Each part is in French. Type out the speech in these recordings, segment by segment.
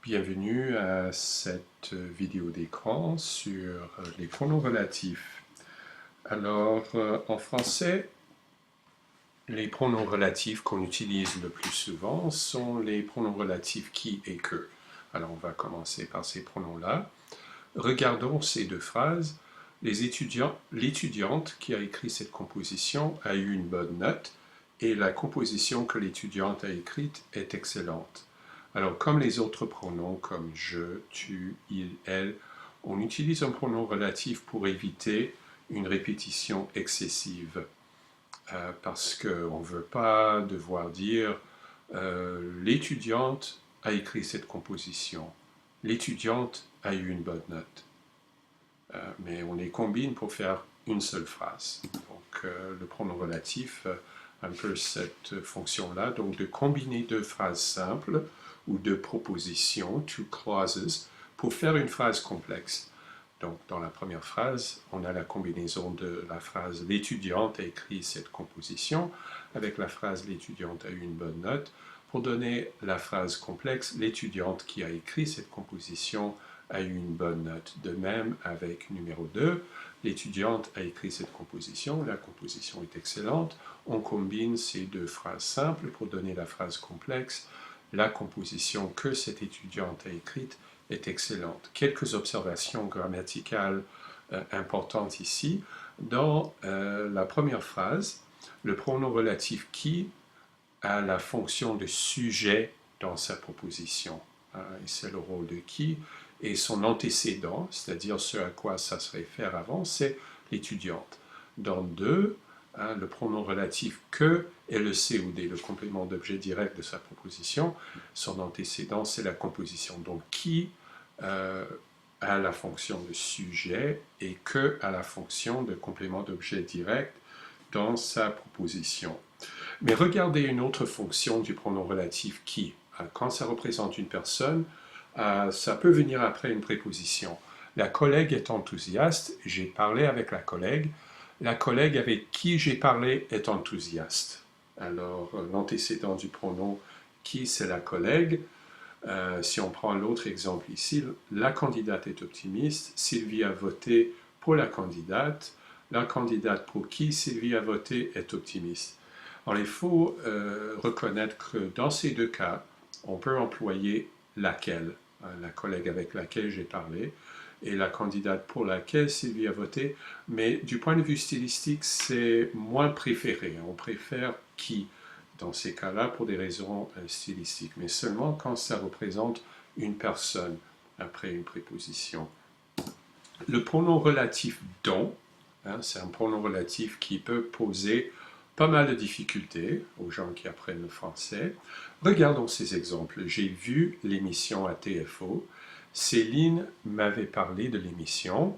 Bienvenue à cette vidéo d'écran sur les pronoms relatifs. Alors, en français, les pronoms relatifs qu'on utilise le plus souvent sont les pronoms relatifs qui et que. Alors, on va commencer par ces pronoms-là. Regardons ces deux phrases. L'étudiante qui a écrit cette composition a eu une bonne note et la composition que l'étudiante a écrite est excellente. Alors, comme les autres pronoms, comme je, tu, il, elle, on utilise un pronom relatif pour éviter une répétition excessive. Parce qu'on ne veut pas devoir dire l'étudiante a écrit cette composition, l'étudiante a eu une bonne note. Mais on les combine pour faire une seule phrase. Donc le pronom relatif a un peu cette fonction-là, donc de combiner deux phrases simples ou deux propositions, two clauses, pour faire une phrase complexe. Donc dans la première phrase, on a la combinaison de la phrase « l'étudiante a écrit cette composition » avec la phrase « l'étudiante a eu une bonne note » pour donner la phrase complexe « l'étudiante qui a écrit cette composition a eu une bonne note ». De même avec numéro 2, l'étudiante a écrit cette composition, la composition est excellente. On combine ces deux phrases simples pour donner la phrase complexe. La composition que cette étudiante a écrite est excellente. Quelques observations grammaticales importantes ici. Dans la première phrase, le pronom relatif qui a la fonction de sujet dans sa proposition. Et c'est le rôle de qui. Et son antécédent, c'est-à-dire ce à quoi ça se réfère avant, c'est l'étudiante. Dans 2, le pronom relatif que est le COD, le complément d'objet direct de sa proposition. Son antécédent, c'est la composition. Donc qui a la fonction de sujet et que a la fonction de complément d'objet direct dans sa proposition. Mais regardez une autre fonction du pronom relatif qui. Quand ça représente une personne, ça peut venir après une préposition. La collègue est enthousiaste, j'ai parlé avec la collègue. La collègue avec qui j'ai parlé est enthousiaste. Alors, l'antécédent du pronom qui, c'est la collègue. Si on prend l'autre exemple ici, la candidate est optimiste, Sylvie a voté pour la candidate pour qui Sylvie a voté est optimiste. Alors, il faut reconnaître que dans ces deux cas, on peut employer laquelle, la collègue avec laquelle j'ai parlé, et la candidate pour laquelle Sylvie a voté, mais du point de vue stylistique, c'est moins préféré. On préfère qui dans ces cas-là pour des raisons stylistiques, mais seulement quand ça représente une personne après une préposition. Le pronom relatif dont, c'est un pronom relatif qui peut poser pas mal de difficultés aux gens qui apprennent le français. Regardons ces exemples. J'ai vu l'émission à TFO. Céline m'avait parlé de l'émission.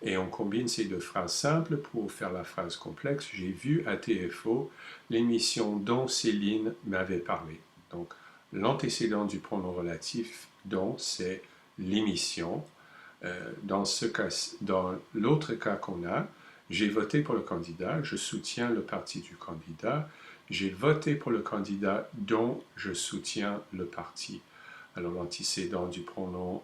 Et on combine ces deux phrases simples pour faire la phrase complexe. J'ai vu à TFO l'émission dont Céline m'avait parlé. Donc, l'antécédent du pronom relatif dont, c'est l'émission. Dans l'autre cas qu'on a, j'ai voté pour le candidat, je soutiens le parti du candidat. J'ai voté pour le candidat dont je soutiens le parti. Alors, l'antécédent du pronom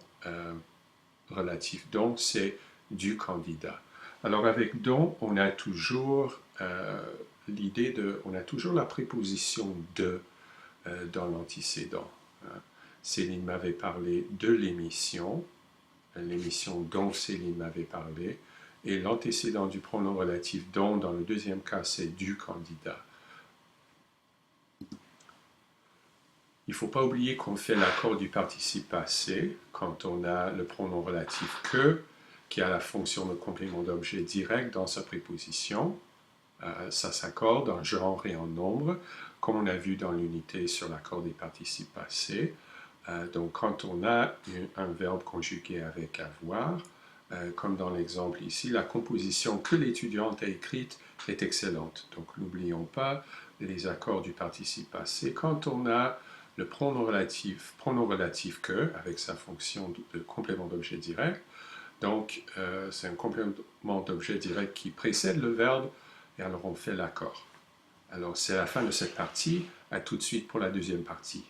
relatif dont, c'est du candidat. Alors avec dont, on a toujours on a toujours la préposition de dans l'antécédent. Céline m'avait parlé de l'émission dont Céline m'avait parlé, et l'antécédent du pronom relatif dont, dans le deuxième cas, c'est du candidat. Il ne faut pas oublier qu'on fait l'accord du participe passé quand on a le pronom relatif que, qui a la fonction de complément d'objet direct dans sa préposition. Ça s'accorde en genre et en nombre, comme on a vu dans l'unité sur l'accord des participes passés. Donc quand on a un verbe conjugué avec avoir, comme dans l'exemple ici, la composition que l'étudiante a écrite est excellente. Donc n'oublions pas les accords du participe passé. Quand on a le pronom relatif que, avec sa fonction de complément d'objet direct, donc c'est un complément d'objet direct qui précède le verbe, et alors on fait l'accord. Alors c'est la fin de cette partie, à tout de suite pour la deuxième partie.